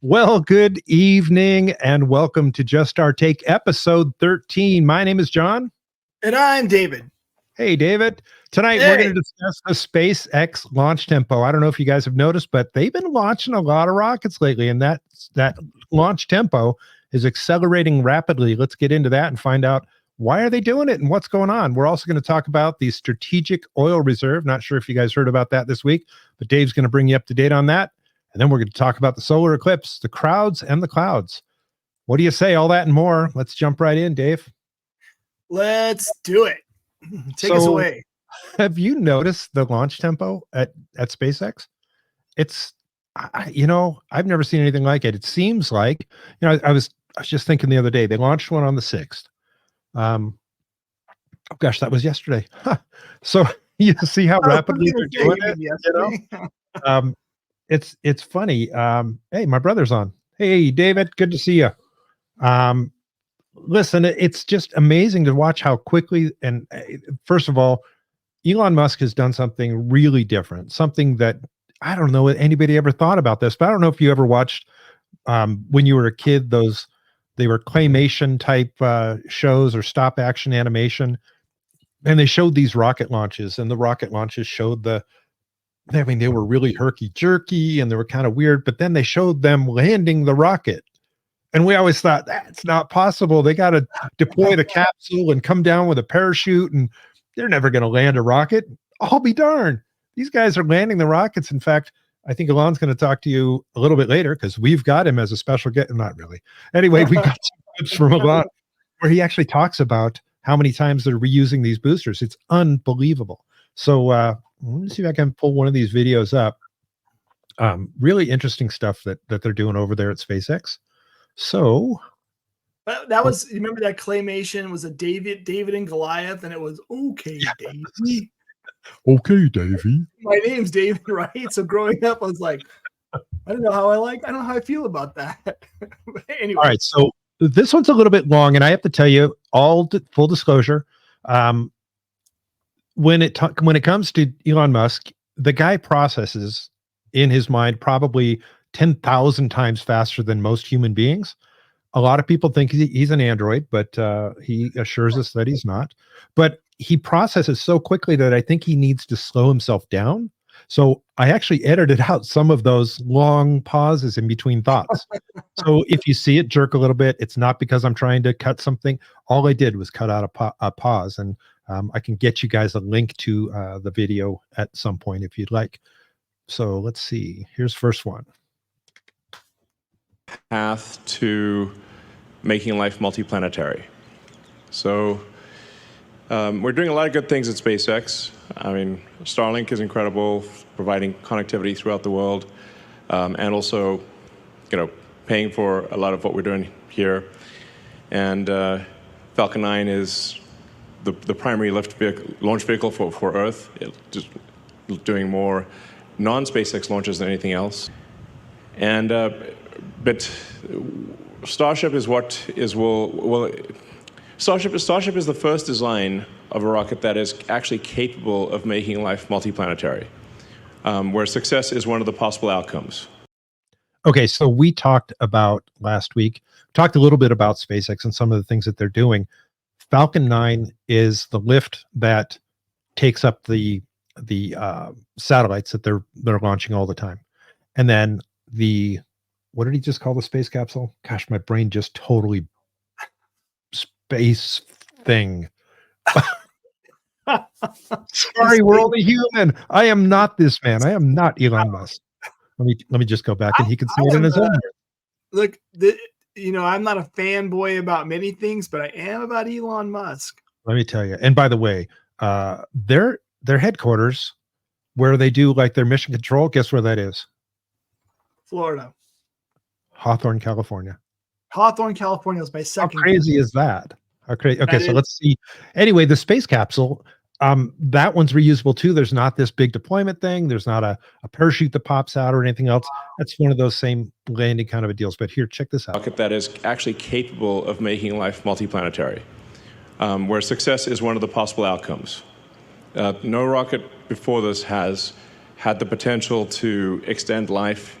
Well, good evening and welcome to Just Our Take, episode 13. My name is John. And I'm David. Hey, David. Tonight we're going to discuss the SpaceX launch tempo. I don't know if you guys have noticed, but they've been launching a lot of rockets lately, and that launch tempo is accelerating rapidly. Let's get into that and find out why are they doing it and what's going on. We're also going to talk about the strategic oil reserve. Not sure if you guys heard about that this week, but Dave's going to bring you up to date on that. And then we're going to talk about the solar eclipse, the crowds and the clouds. What do you say? All that and more. Let's jump right in, Dave. Let's do it. Take us away. Have you noticed the launch tempo at SpaceX? It's, I've never seen anything like it. It seems like, I was just thinking the other day, they launched one on the 6th. Oh gosh, that was yesterday. Huh. So you see how rapidly they're doing it, It's funny. Hey, my brother's on. Hey, David, good to see you. Listen, it's just amazing to watch how quickly, and first of all, Elon Musk has done something really different, something that I don't know if anybody ever thought about this, but I don't know if you ever watched when you were a kid, they were claymation type shows or stop action animation. And they showed these rocket launches, and the rocket launches showed they were really herky-jerky and they were kind of weird, but then they showed them landing the rocket. And we always thought, that's not possible. They got to deploy the capsule and come down with a parachute, and they're never going to land a rocket. I'll be darned. These guys are landing the rockets. In fact, I think Elon's going to talk to you a little bit later because we've got him as a special guest. Not really. Anyway, we got some clips from Elon where he actually talks about how many times they're reusing these boosters. It's unbelievable. So let me see if I can pull one of these videos up. Really interesting stuff that they're doing over there at SpaceX. So that was, you remember that claymation was a David and Goliath, and it was okay, Davey. Okay, Davey. My name's David, right? So growing up, I was like, I don't know how I feel about that. Anyway. All right, so this one's a little bit long, and I have to tell you, full disclosure, when it comes to Elon Musk, the guy processes in his mind probably 10,000 times faster than most human beings. A lot of people think he's an android, but he assures us that he's not. But he processes so quickly that I think he needs to slow himself down. So I actually edited out some of those long pauses in between thoughts. So if you see it jerk a little bit, it's not because I'm trying to cut something. All I did was cut out a pause, and I can get you guys a link to the video at some point if you'd like. So let's see. Here's first one. Path to making life multiplanetary. So we're doing a lot of good things at SpaceX. I mean, Starlink is incredible, providing connectivity throughout the world, and also, paying for a lot of what we're doing here. And Falcon 9 is the primary launch vehicle for Earth, just doing more non-SpaceX launches than anything else. And but Starship is Starship is the first design of a rocket that is actually capable of making life multiplanetary, where success is one of the possible outcomes. Okay, so we talked about last week, talked a little bit about SpaceX and some of the things that they're doing. Falcon 9 is the lift that takes up the satellites that they're launching all the time. And then what did he just call the space capsule? Gosh, my brain just totally space thing. Sorry, we're only human. I am not this man. I am not Elon Musk. Let me just go back, and he can say it in his own words. Look, I'm not a fanboy about many things, but I am about Elon Musk. Let me tell you. And by the way, their headquarters, where they do like their mission control, guess where that is? Florida. Hawthorne, California. Hawthorne, California is my second. How crazy is that? How crazy. Okay, so let's see. Anyway, the space capsule, that one's reusable too. There's not this big deployment thing. There's not a parachute that pops out or anything else. That's one of those same landing kind of a deals. But here, check this out. Rocket that is actually capable of making life multiplanetary, where success is one of the possible outcomes. No rocket before this has had the potential to extend life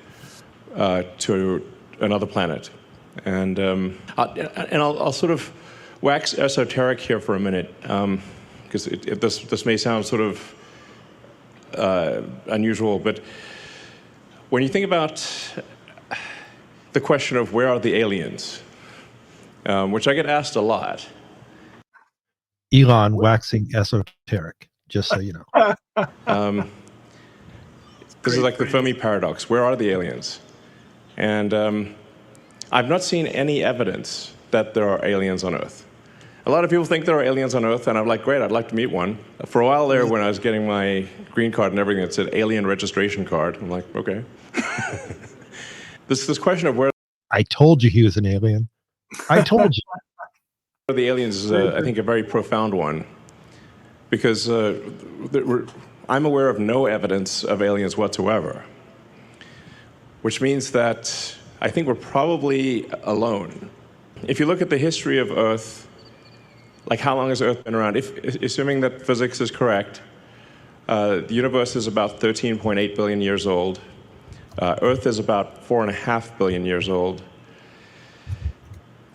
to another planet. And I'll sort of wax esoteric here for a minute, because this may sound sort of unusual, but when you think about the question of where are the aliens, which I get asked a lot. Elon waxing esoteric, just so you know. This is like the Fermi paradox. Where are the aliens? And I've not seen any evidence that there are aliens on Earth. A lot of people think there are aliens on Earth, and I'm like, great, I'd like to meet one. For a while there, when I was getting my green card and everything, it said alien registration card. I'm like, okay. This question of where I told you he was an alien. I told you. the aliens is, I think, a very profound one, because I'm aware of no evidence of aliens whatsoever, which means that I think we're probably alone. If you look at the history of Earth, like how long has Earth been around? Assuming that physics is correct, the universe is about 13.8 billion years old. Earth is about 4.5 billion years old.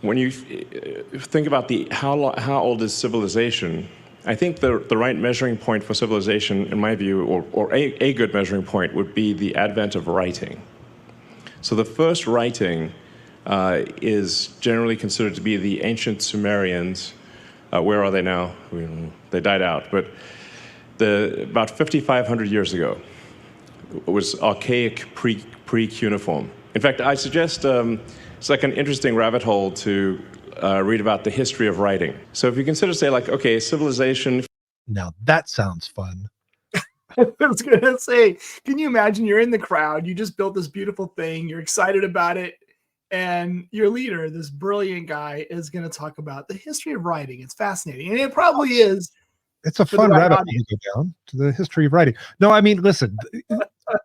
When you think about how old is civilization, I think the right measuring point for civilization, in my view, or a good measuring point, would be the advent of writing. So the first writing is generally considered to be the ancient Sumerians. Where are they now? They died out. But about 5,500 years ago, it was archaic pre-cuneiform. In fact, I suggest it's like an interesting rabbit hole to read about the history of writing. So if you consider, say, like, okay, civilization. Now that sounds fun. I was going to say, can you imagine you're in the crowd, you just built this beautiful thing, you're excited about it, and your leader, this brilliant guy, is going to talk about the history of writing. It's fascinating. And it probably is. It's a fun rabbit hole to go down to the history of writing. No, I mean, listen,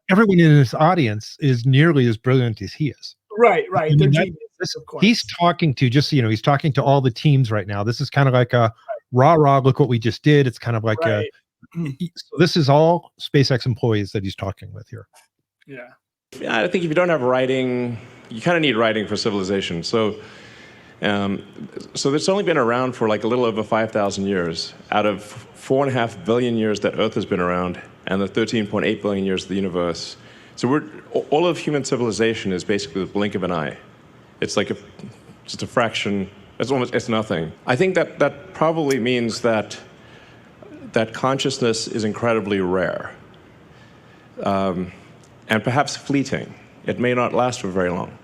everyone in this audience is nearly as brilliant as he is. Right. I mean, They're geniuses, of course. He's talking to just, he's talking to all the teams right now. This is kind of like a rah, look what we just did. It's kind of like so this is all SpaceX employees that he's talking with here. Yeah. I think if you don't have writing, you kind of need writing for civilization. So it's only been around for like a little over 5,000 years out of 4.5 billion years that Earth has been around, and the 13.8 billion years of the universe. So all of human civilization is basically the blink of an eye. It's like just a fraction. It's nothing. I think that probably means that consciousness is incredibly rare, and perhaps fleeting. It may not last for very long.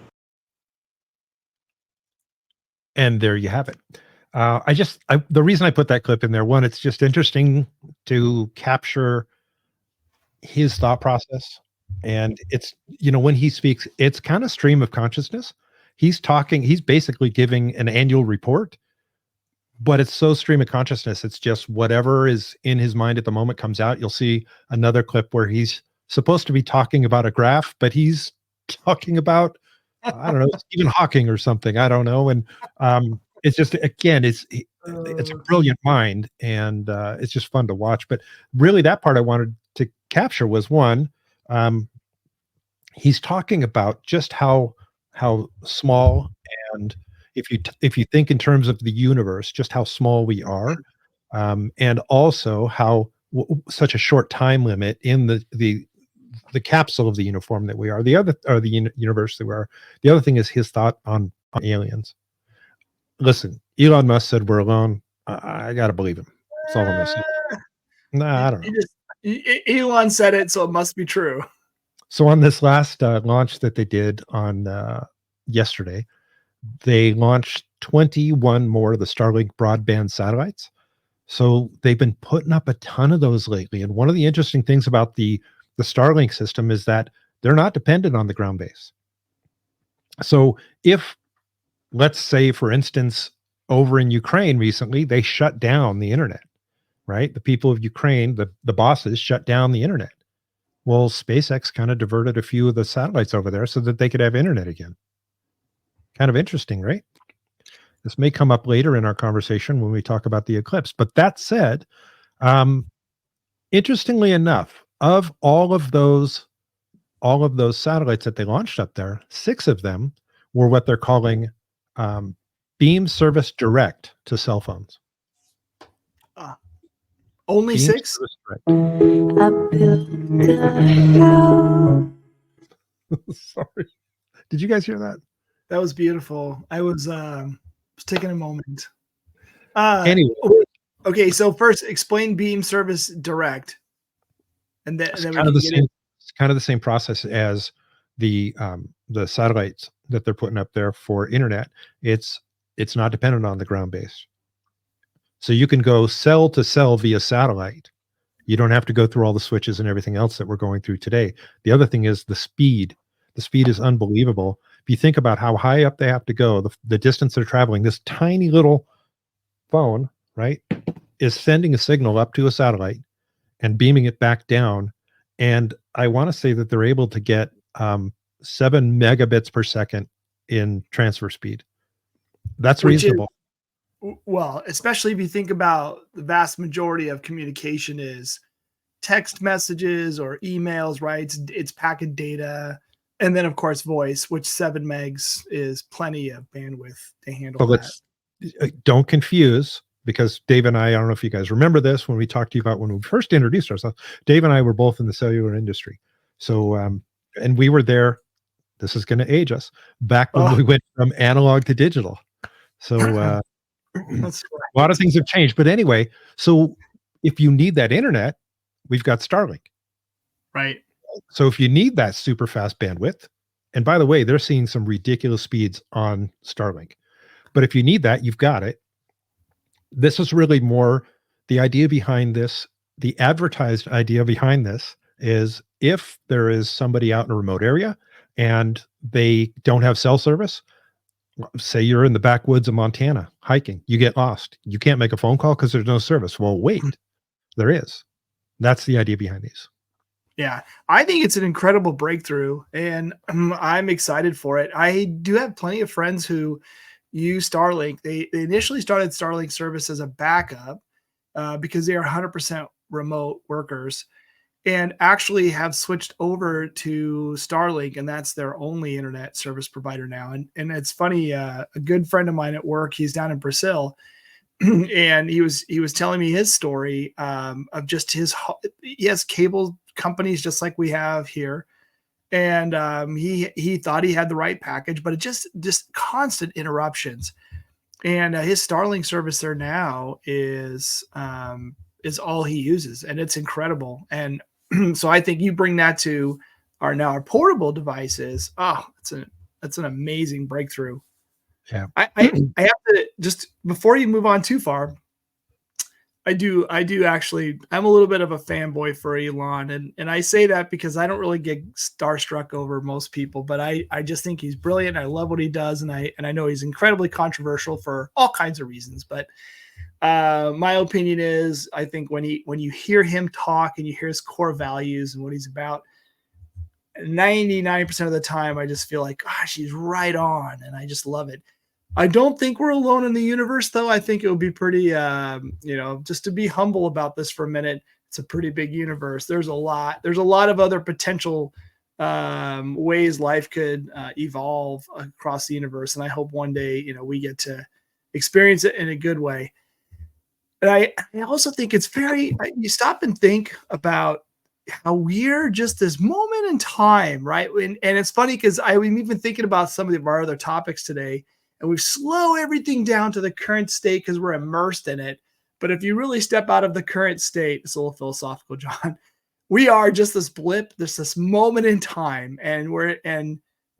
And there you have it. The reason I put that clip in there, one, it's just interesting to capture his thought process. And it's, when he speaks, it's kind of stream of consciousness. He's basically giving an annual report, but it's so stream of consciousness. It's just whatever is in his mind at the moment comes out. You'll see another clip where he's supposed to be talking about a graph, but he's talking about, I don't know, Stephen Hawking or something. I don't know. And it's just, again, it's a brilliant mind, and it's just fun to watch. But really, that part I wanted to capture was one, he's talking about just how small, and if you think in terms of the universe, just how small we are, and also how such a short time limit in the capsule of the uniform that we are, the universe that we are. The other thing is his thought on aliens. Listen, Elon Musk said we're alone. I gotta believe him. That's all I'm gonna say. Nah, I don't know. Elon said it, so it must be true. So on this last launch that they did on yesterday, they launched 21 more of the Starlink broadband satellites. So they've been putting up a ton of those lately. And one of the interesting things about the Starlink system is that they're not dependent on the ground base. So if, let's say, for instance, over in Ukraine recently, they shut down the internet, right? The people of Ukraine, the bosses shut down the internet. Well, SpaceX kind of diverted a few of the satellites over there so that they could have internet again. Kind of interesting, right? This may come up later in our conversation when we talk about the eclipse. But that said, interestingly enough, of all of those satellites that they launched up there, 6 of them were what they're calling beam service direct to cell phones. Only Beam 6? service direct. Sorry. Did you guys hear that? That was beautiful. I was taking a moment. Anyway, Okay, so first explain beam service direct, and then it's we kind of can the get same. in. It's kind of the same process as the satellites that they're putting up there for internet. It's not dependent on the ground base, so you can go cell to cell via satellite. You don't have to go through all the switches and everything else that we're going through today. The other thing is the speed. The speed is unbelievable. If you think about how high up they have to go, the distance they're traveling, this tiny little phone, right, is sending a signal up to a satellite and beaming it back down. And I want to say that they're able to get 7 megabits per second in transfer speed. That's Which is- reasonable. Well, especially if you think about the vast majority of communication is text messages or emails, right? It's packet data. And then, of course, voice, which 7 megs is plenty of bandwidth to handle But that. don't confuse, because Dave and I don't know if you guys remember this when we talked to you about when we first introduced ourselves. Dave and I were both in the cellular industry. So, and we were there. This is going to age us back when we went from analog to digital. So, That's right. a lot of things have changed. But anyway, so if you need that internet, we've got Starlink. Right. So if you need that super fast bandwidth, and by the way, they're seeing some ridiculous speeds on Starlink. But if you need that, you've got it. This is really more the idea behind this. The advertised idea behind this is if there is somebody out in a remote area and they don't have cell service, say you're in the backwoods of Montana hiking, you get lost. You can't make a phone call because there's no service. Well, wait, there is. That's the idea behind these. Yeah, I think it's an incredible breakthrough, and I'm excited for it. I do have plenty of friends who use Starlink. They initially started Starlink service as a backup because they are 100% remote workers, and actually have switched over to Starlink, and that's their only internet service provider now. And it's funny, a good friend of mine at work, he's down in Brazil, and he was telling me his story of just he has cable companies just like we have here, and he thought he had the right package, but it just constant interruptions. And his Starlink service there now is all he uses, and it's incredible. And so I think you bring that to our portable devices. Oh, it's an amazing breakthrough. Yeah. I have to, just before you move on too far, I do actually, I'm a little bit of a fanboy for Elon, and I say that because I don't really get starstruck over most people, but I just think he's brilliant. I love what he does, and I know he's incredibly controversial for all kinds of reasons, but my opinion is, I think when you hear him talk and you hear his core values and what he's about, 99% of the time, I just feel like, gosh, he's right on, and I just love it. I don't think we're alone in the universe, though. I think it would be pretty, just to be humble about this for a minute. It's a pretty big universe. There's a lot of other potential ways life could evolve across the universe, and I hope one day, we get to experience it in a good way. And I also think it's you stop and think about how we're just this moment in time, right? And it's funny because I'm even thinking about some of our other topics today, and we slow everything down to the current state because we're immersed in it. But if you really step out of the current state, it's a little philosophical, John. We are just this blip, this moment in time, and we're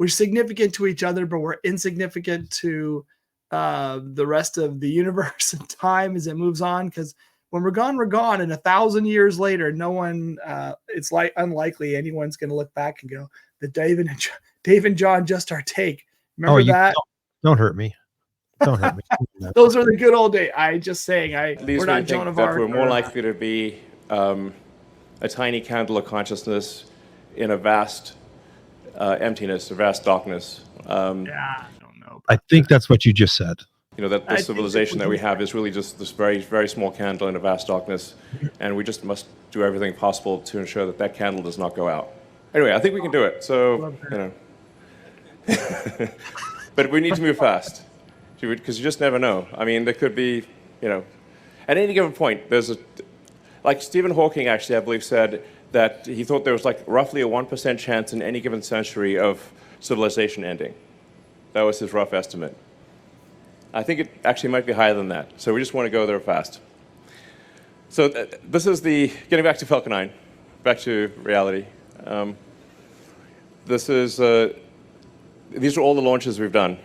significant to each other, but we're insignificant to the rest of the universe and time as it moves on. Because when we're gone, and 1,000 years later, no one, it's like unlikely anyone's going to look back and go, "The Dave and John just our take." Remember that? Don't hurt me. Don't hurt me. Those are the good old days. I just saying, we're not Joan of Arc. We're more likely to be a tiny candle of consciousness in a vast emptiness, a vast darkness. I don't know. I think that's what you just said. That the civilization that we have is really just this very, very small candle in a vast darkness, and we just must do everything possible to ensure that that candle does not go out. Anyway, I think we can do it. So, But we need to move fast, because you just never know. I mean, there could be, at any given point, like Stephen Hawking actually, I believe, said that he thought there was like roughly a 1% chance in any given century of civilization ending. That was his rough estimate. I think it actually might be higher than that. So we just want to go there fast. So this is getting back to Falcon 9, back to reality. These are all the launches we've done.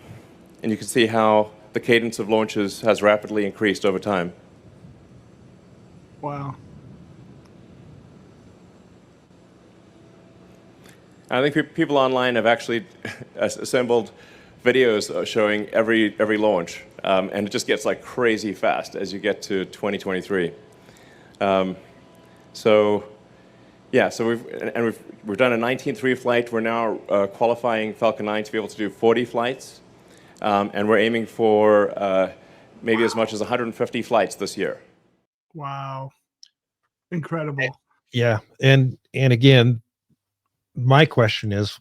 And you can see how the cadence of launches has rapidly increased over time. Wow. I think people online have actually assembled videos showing every launch, and it just gets like crazy fast as you get to 2023. So we've done a 19th reflight. We're now qualifying Falcon 9 to be able to do 40 flights, and we're aiming for maybe as much as 150 flights this year. Wow. Incredible. Yeah. And again, my question is,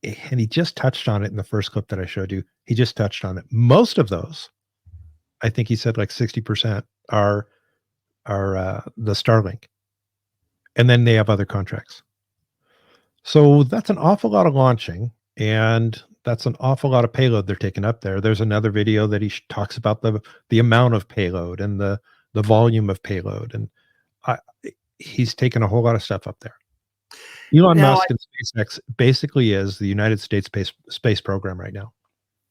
and he just touched on it in the first clip that I showed you. He just touched on it. Most of those, I think he said like 60% are the Starlink. And then they have other contracts. So that's an awful lot of launching, and that's an awful lot of payload they're taking up there. There's another video that he talks about the amount of payload and the volume of payload, and he's taken a whole lot of stuff up there. Elon Musk and SpaceX basically is the United States space program right now.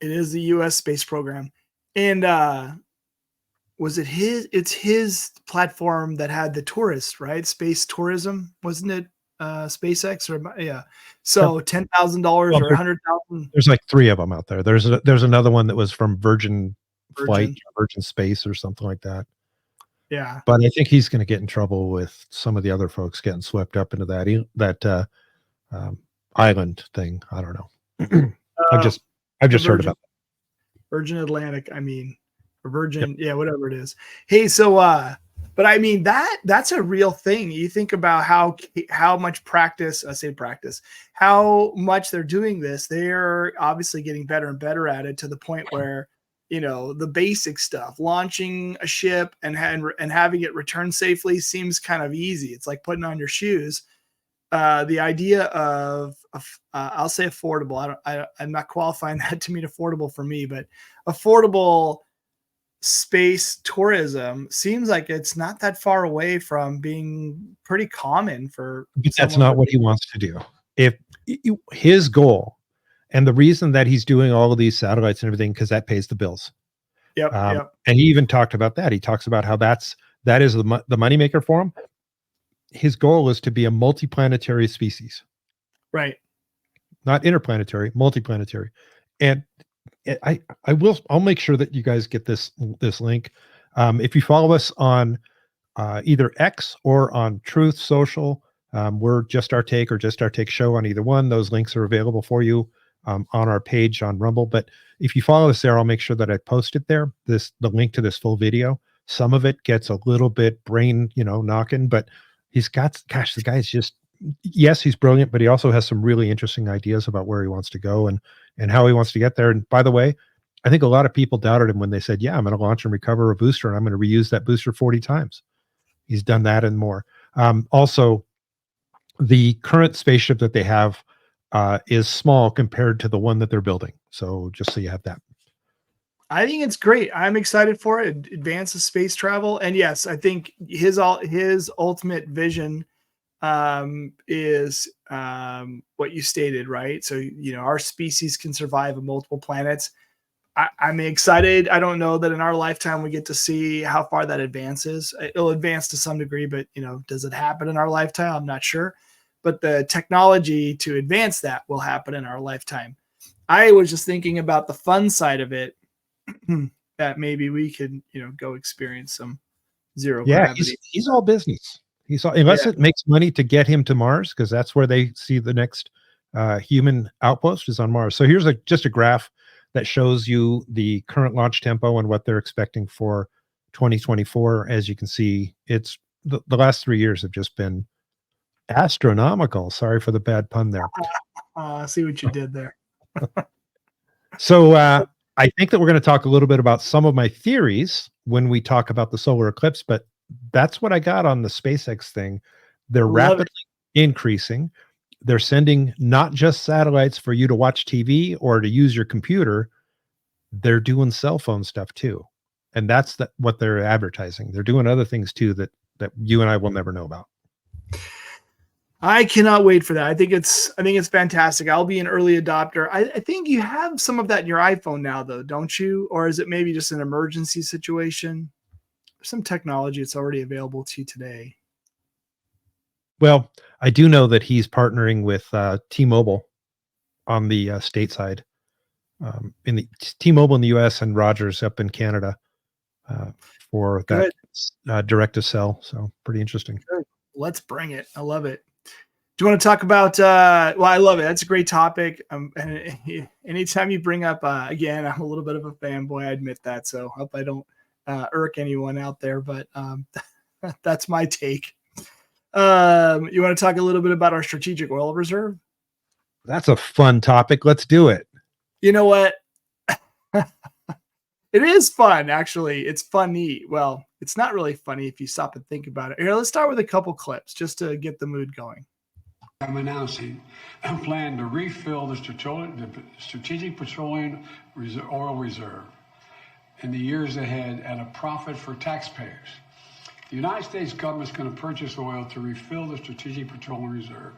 It is the U.S. space program. And was it it's his platform that had the tourists, right? Space tourism, wasn't it? SpaceX yeah. So $10,000 or $100,000. There's like 3 of them out there. There's another one that was from Virgin Flight, Virgin Space or something like that. Yeah. But I think he's going to get in trouble with some of the other folks getting swept up into that island thing. I don't know. I've just heard about that. Virgin Atlantic, or Virgin, yeah, whatever it is. Hey, so but I mean that's a real thing. You think about how much how much they're doing this. They're obviously getting better and better at it, to the point where, the basic stuff, launching a ship and having it return safely, seems kind of easy. It's like putting on your shoes. The idea of I'll say affordable. I'm not qualifying that to mean affordable for me, but affordable space tourism seems like it's not that far away from being pretty common for. But that's not what he wants to do. If his goal, and the reason that he's doing all of these satellites and everything, because that pays the bills. Yep. And he even talked about that. He talks about how that is the moneymaker for him. His goal is to be a multiplanetary species. Right. Not interplanetary, multiplanetary. And I'll make sure that you guys get this link. If you follow us on either X or on Truth Social, we're Just Our Take or Just Our Take Show on either one. Those links are available for you on our page on Rumble. But if you follow us there, I'll make sure that I post it there. The link to this full video. Some of it gets a little bit brain, knocking, but the guy's just, yes, he's brilliant, but he also has some really interesting ideas about where he wants to go and how he wants to get there. And by the way, I think a lot of people doubted him when they said, yeah, I'm going to launch and recover a booster, and I'm going to reuse that booster 40 times. He's done that and more. Also, the current spaceship that they have is small compared to the one that they're building. So just so you have that. I think it's great. I'm excited for it. Advances space travel. And yes, I think his ultimate vision is what you stated, right? So, our species can survive on multiple planets. I'm excited. I don't know that in our lifetime we get to see how far that advances. It'll advance to some degree, but does it happen in our lifetime? I'm not sure. But the technology to advance that will happen in our lifetime. I was just thinking about the fun side of it, that maybe we could, go experience some zero gravity. He's all business. Unless it makes money to get him to Mars, because that's where they see the next human outpost is on Mars. So here's just a graph that shows you the current launch tempo and what they're expecting for 2024. As you can see, it's the last 3 years have just been astronomical. Sorry for the bad pun there. See what you did there. So I think that we're going to talk a little bit about some of my theories when we talk about the solar eclipse, but that's what I got on the SpaceX thing. They're Love rapidly increasing. They're sending not just satellites for you to watch TV or to use your computer. They're doing cell phone stuff too. And that's what they're advertising. They're doing other things too that you and I will never know about. I cannot wait for that. I think it's fantastic. I'll be an early adopter. I think you have some of that in your iPhone now, though, don't you? Or is it maybe just an emergency situation? There's some technology that's already available to you today. Well, I do know that he's partnering with T-Mobile on the stateside, in the T-Mobile in the U.S. and Rogers up in Canada for that direct to cell. So pretty interesting. Good. Let's bring it. I love it. Do you want to talk about? Well, I love it. That's a great topic. And anytime you bring up, again, I'm a little bit of a fanboy. I admit that. So I hope I don't irk anyone out there. But that's my take. You want to talk a little bit about our strategic oil reserve? That's a fun topic. Let's do it. You know what? It is fun, actually. It's funny. Well, it's not really funny if you stop and think about it. Here, let's start with a couple clips just to get the mood going. I'm announcing a plan to refill the Strategic Petroleum Oil Reserve in the years ahead at a profit for taxpayers. The United States government is going to purchase oil to refill the Strategic Petroleum Reserve.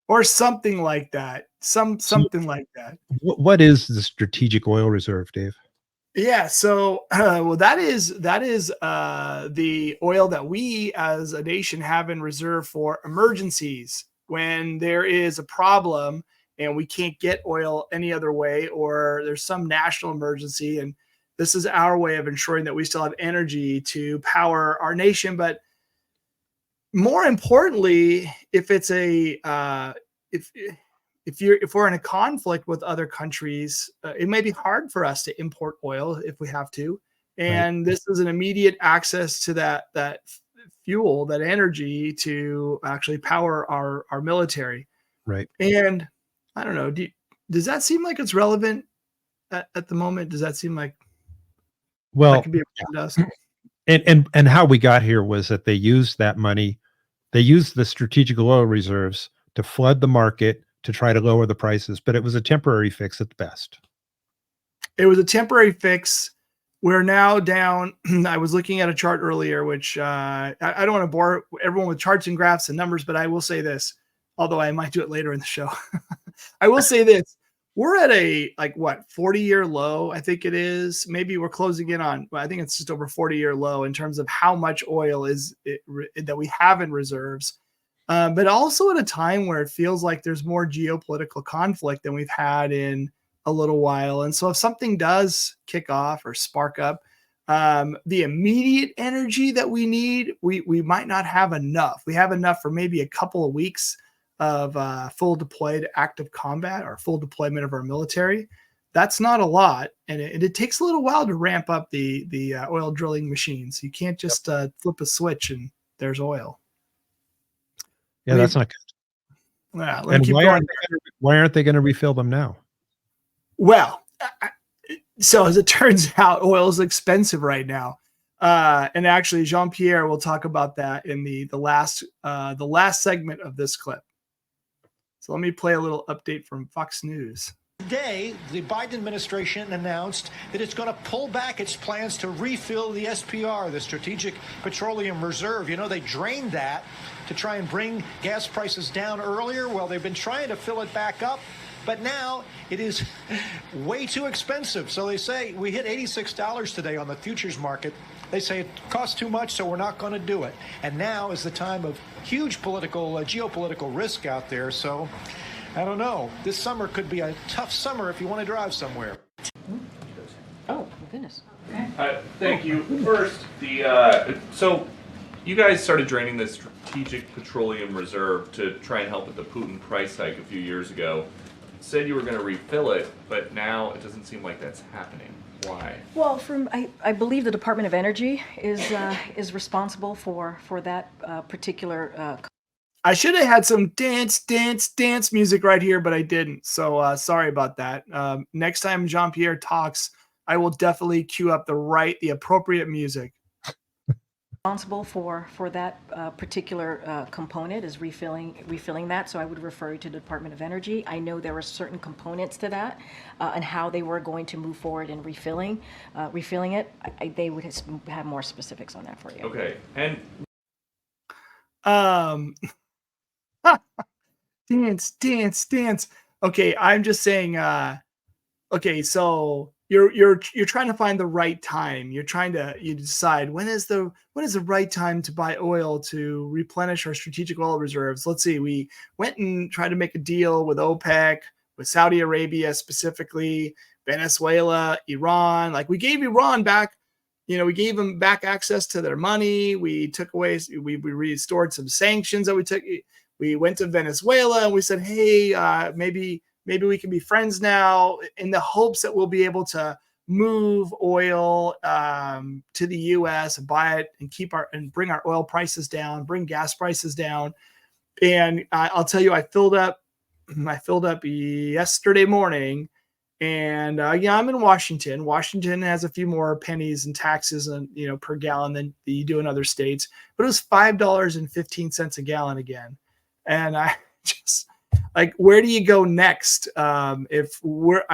Or something like that. Something like that. What is the Strategic Oil Reserve, Dave? Yeah, so well, that is the oil that we as a nation have in reserve for emergencies when there is a problem and we can't get oil any other way, or there's some national emergency, and this is our way of ensuring that we still have energy to power our nation. But more importantly, if it's if we're in a conflict with other countries, it may be hard for us to import oil if we have to. And This is an immediate access to that fuel, that energy to actually power our military. Right. And I don't know, does that seem like it's relevant at the moment? Does that seem like that could be important to us? And how we got here was that they used that money. They used the strategic oil reserves to flood the market to try to lower the prices, but it was a temporary fix at the best. It was a temporary fix. We're now down. I was looking at a chart earlier, which I don't want to bore everyone with charts and graphs and numbers, but I will say this, although I might do it later in the show. I will say this. We're at a 40-year low, I think it is. Maybe we're closing in on, I think it's just over 40-year low in terms of how much oil that we have in reserves. But also at a time where it feels like there's more geopolitical conflict than we've had in a little while. And so if something does kick off or spark up, the immediate energy that we need, we might not have enough. We have enough for maybe a couple of weeks of full deployed active combat or full deployment of our military. That's not a lot. And it takes a little while to ramp up the oil drilling machines. You can't just flip a switch and there's oil. Yeah, that's not good. Yeah, and why aren't they going to refill them now? Well, so as it turns out, oil is expensive right now. And actually, Jean-Pierre will talk about that in the last segment of this clip. So let me play a little update from Fox News. Today, the Biden administration announced that it's going to pull back its plans to refill the SPR, the Strategic Petroleum Reserve. You know, they drained that to try and bring gas prices down earlier. Well, they've been trying to fill it back up, but now it is way too expensive. So they say we hit $86 today on the futures market. They say it costs too much, so we're not going to do it. And now is the time of huge geopolitical risk out there. So I don't know. This summer could be a tough summer if you want to drive somewhere. Oh, my goodness. Thank you. First, so you guys started draining the Strategic Petroleum Reserve to try and help with the Putin price hike a few years ago. Said you were going to refill it, but now it doesn't seem like that's happening. Why? Well, I believe the Department of Energy is responsible for that particular. I should have had some dance music right here, but I didn't. So sorry about that. Next time Jean-Pierre talks, I will definitely cue up the appropriate music. Responsible for that particular component is refilling that. So I would refer you to the Department of Energy. I know there were certain components to that and how they were going to move forward in refilling it. They would have more specifics on that for you. Okay. And Um, dance. Okay, I'm just saying. Okay, so you're trying to find the right time. You decide when is the right time to buy oil to replenish our strategic oil reserves. Let's see. We went and tried to make a deal with OPEC, with Saudi Arabia specifically, Venezuela, Iran. Like we gave Iran back. We gave them back access to their money. We took away. We restored some sanctions that we took. We went to Venezuela and we said, hey, maybe we can be friends now, in the hopes that we'll be able to move oil to the U.S. and buy it and bring our oil prices down, bring gas prices down. And I'll tell you, I filled up yesterday morning, and I'm in Washington. Washington has a few more pennies and taxes and per gallon than you do in other states, but it was $5.15 a gallon again, and I just. Like, where do you go next? I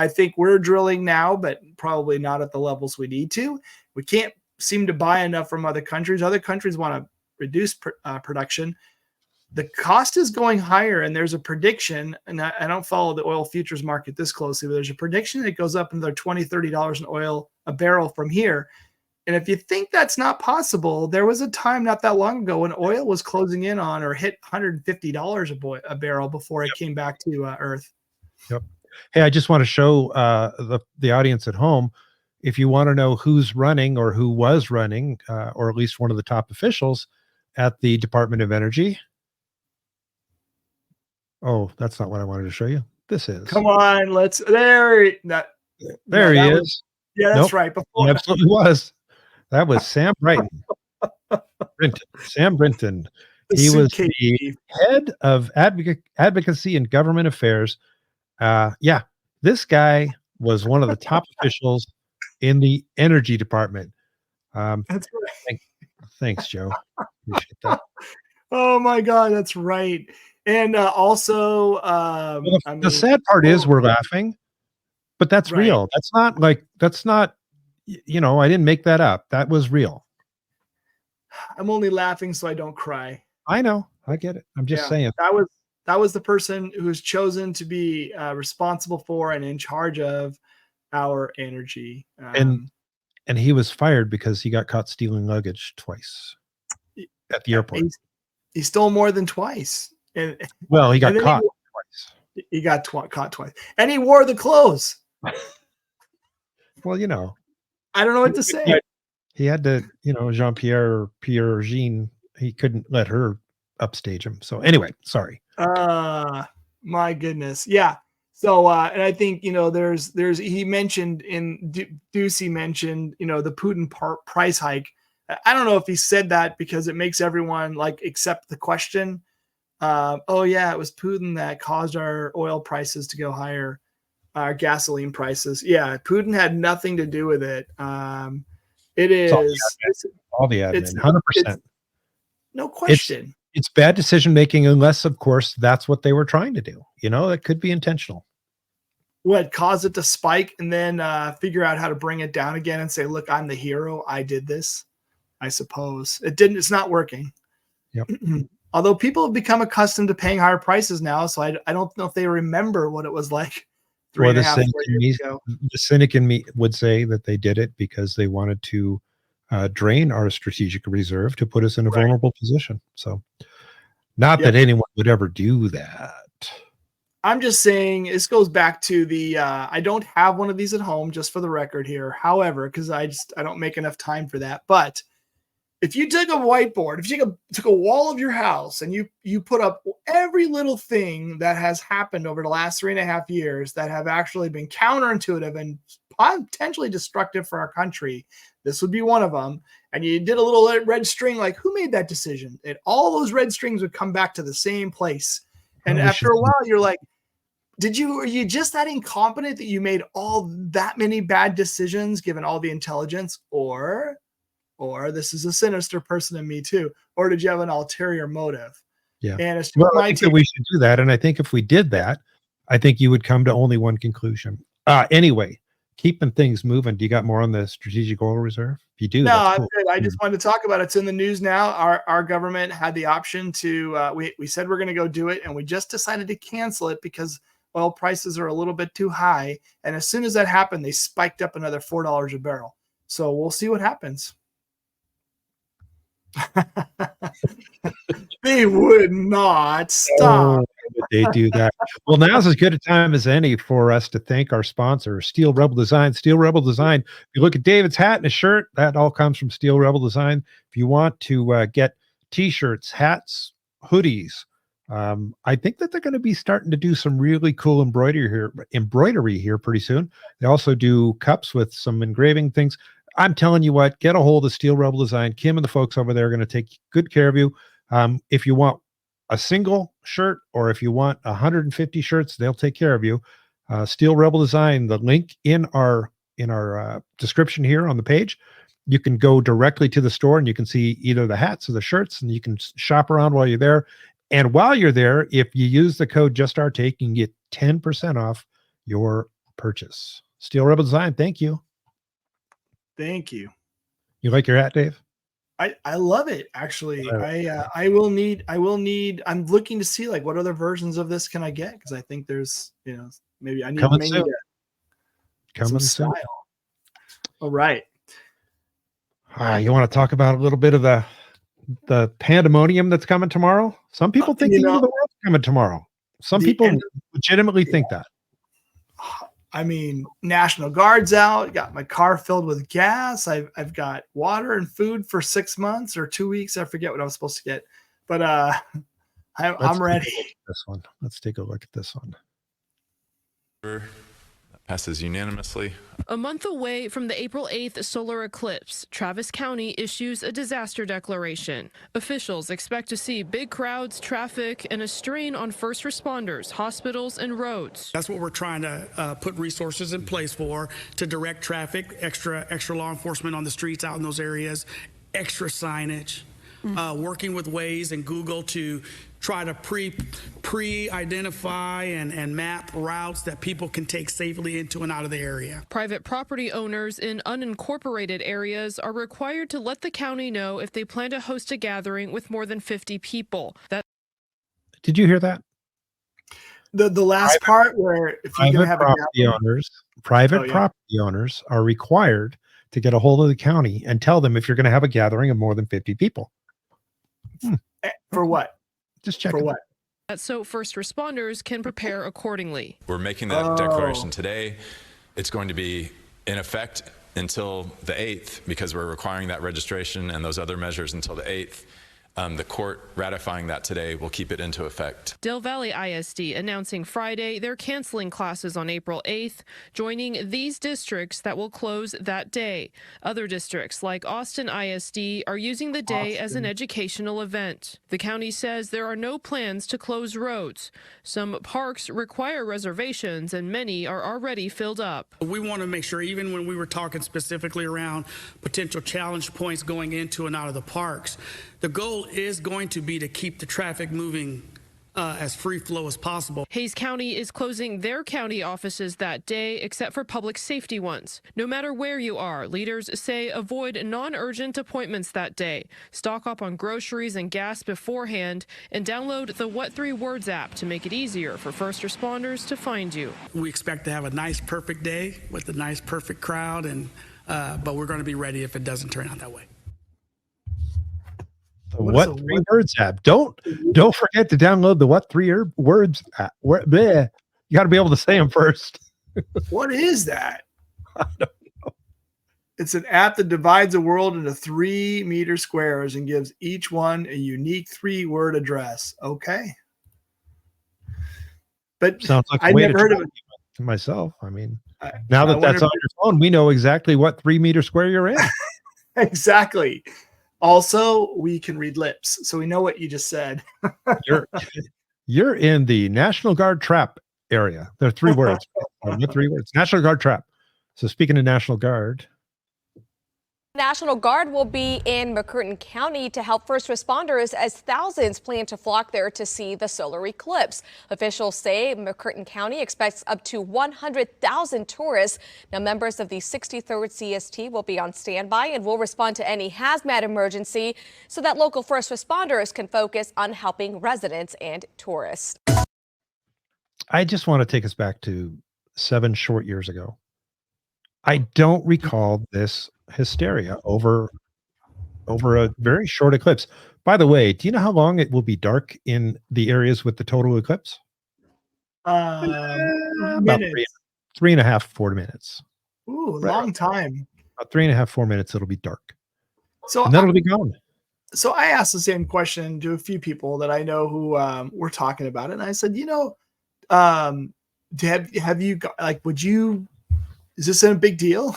think we're drilling now, but probably not at the levels we need to. We can't seem to buy enough from other countries. Other countries want to reduce production. The cost is going higher, and there's a prediction, and I don't follow the oil futures market this closely, but there's a prediction that it goes up another $20, $30 in oil a barrel from here. And if you think that's not possible, there was a time not that long ago when oil was closing in on or hit $150 a barrel before it came back to Earth. Yep. Hey, I just want to show the audience at home, if you want to know who's running or who was running, or at least one of the top officials at the Department of Energy. Oh, that's not what I wanted to show you. This is. Come on, there he is. Yeah, that's right. Before. He absolutely was. That was Sam Brinton. Sam Brinton. He was the head of advocacy and government affairs. This guy was one of the top officials in the energy department. That's right. Thanks, Joe. Appreciate that. Oh my God, that's right. And also, the sad part is we're laughing, but that's real. That's not. I didn't make that up. That was real. I'm only laughing so I don't cry. I know. I get it. I'm just saying. That was the person who was chosen to be responsible for and in charge of our energy. And he was fired because he got caught stealing luggage twice at the airport. He stole more than twice. Well, he got caught twice. He got caught twice. And he wore the clothes. Well, I don't know what to say. He had to, Pierre Jean, he couldn't let her upstage him. So anyway, sorry. My goodness. Yeah. So, and I think, he mentioned Ducey mentioned, the Putin price hike. I don't know if he said that because it makes everyone accept the question. Oh yeah, it was Putin that caused our oil prices to go higher. Our gasoline prices. Yeah, Putin had nothing to do with it. It is all the admin, 100%. No question. It's bad decision making, unless, of course, that's what they were trying to do. It could be intentional. What caused it to spike, and then figure out how to bring it down again and say, "Look, I'm the hero. I did this." I suppose it didn't. It's not working. Yep. Although people have become accustomed to paying higher prices now, so I don't know if they remember what it was like. The cynic in me would say that they did it because they wanted to drain our strategic reserve to put us in a vulnerable position. So, not that anyone would ever do that. I'm just saying this goes back to the I don't have one of these at home, just for the record here. However, because I don't make enough time for that. But if you took a whiteboard, if you took a wall of your house and you put up every little thing that has happened over the last 3.5 years that have actually been counterintuitive and potentially destructive for our country, this would be one of them. And you did a little red string, like who made that decision? And all those red strings would come back to the same place. And after a while, you're like, are you just that incompetent that you made all that many bad decisions given all the intelligence? Or this is a sinister person in me too. Or did you have an ulterior motive? Yeah. And it's Well, I think that we should do that. And I think if we did that, I think you would come to only one conclusion. Anyway, keeping things moving. Do you got more on the strategic oil reserve? If you do, no, that's I'm cool. good. I just wanted to talk about it. It's in the news now. Our government had the option to, we said we're going to go do it. And we just decided to cancel it because oil prices are a little bit too high. And as soon as that happened, they spiked up another $4 a barrel. So we'll see what happens. They would not stop. They do that. Well, now's as good a time as any for us to thank our sponsor, Steel Rebel Design. Steel Rebel Design. If you look at David's hat and his shirt, that all comes from Steel Rebel Design. If you want to get t-shirts, hats, hoodies, I think that they're going to be starting to do some really cool embroidery here pretty soon. They also do cups with some engraving things. I'm telling you what, get a hold of Steel Rebel Design. Kim and the folks over there are going to take good care of you. If you want a single shirt or if you want 150 shirts, they'll take care of you. Steel Rebel Design, the link in our description here on the page. You can go directly to the store and you can see either the hats or the shirts, and you can shop around while you're there. And while you're there, if you use the code JustOurTake, you can get 10% off your purchase. Steel Rebel Design, thank you. Thank you. You like your hat, Dave? I love it, actually. I will need, I'm looking to see like what other versions of this can I get? Because I think there's, maybe I need Coming soon. some style. All right. You want to talk about a little bit of the pandemonium that's coming tomorrow? Some people think the end of the world's coming tomorrow. Some people legitimately think that. I mean, National Guard's out. Got my car filled with gas. I've got water and food for 6 months or 2 weeks. I forget what I was supposed to get, but I'm ready. This one. Let's take a look at this one. Passes unanimously. A month away from the April 8th solar eclipse, Travis County issues a disaster declaration. Officials expect to see big crowds, traffic, and a strain on first responders, hospitals, and roads. That's what we're trying to put resources in place for, to direct traffic, extra law enforcement on the streets out in those areas, extra signage, working with Waze and Google to try to pre-identify and map routes that people can take safely into and out of the area. Private property owners in unincorporated areas are required to let the county know if they plan to host a gathering with more than 50 people. Did you hear that? The last part where if you're going to have private property owners are required to get a hold of the county and tell them if you're going to have a gathering of more than 50 people. For what? Just check for what? So first responders can prepare accordingly. We're making that declaration today. It's going to be in effect until the 8th because we're requiring that registration and those other measures until the 8th. The court ratifying that today will keep it into effect. Del Valle ISD announcing Friday they're canceling classes on April 8th, joining these districts that will close that day. Other districts like Austin ISD are using the day as an educational event. The county says there are no plans to close roads. Some parks require reservations and many are already filled up. We want to make sure, even when we were talking specifically around potential challenge points going into and out of the parks, the goal is going to be to keep the traffic moving as free flow as possible. Hays County is closing their county offices that day, except for public safety ones. No matter where you are, leaders say avoid non-urgent appointments that day. Stock up on groceries and gas beforehand, and download the What 3 Words app to make it easier for first responders to find you. We expect to have a nice, perfect day with a nice, perfect crowd, and but we're going to be ready if it doesn't turn out that way. The What 3 Words app. Don't forget to download the What 3 Words app. You got to be able to say them first. What is that? I don't know. It's an app that divides the world into 3-meter squares and gives each one a unique 3-word address. Okay. But sounds like I never heard of it myself. I mean, Now I that that's wonder on your phone, we know exactly what 3 meter square you're in. exactly. Also, we can read lips, so we know what you just said. You're you're in the National Guard trap area. There are 3 words. The 3 words. National Guard trap. So speaking of National Guard, National Guard will be in McCurtain County to help first responders as thousands plan to flock there to see the solar eclipse. Officials say McCurtain County expects up to 100,000 tourists. Now, members of the 63rd CST will be on standby and will respond to any hazmat emergency so that local first responders can focus on helping residents and tourists. I just want to take us back to 7 short years ago. I don't recall this hysteria over a very short eclipse. By the way, do you know how long it will be dark in the areas with the total eclipse? About Minutes. 3.5, 4 minutes. Ooh, Right long time. About 3.5, 4 minutes, it'll be dark. So And then it'll be gone. So I asked the same question to a few people that I know who were talking about it, and I said, have you like? Would you? Is this a big deal?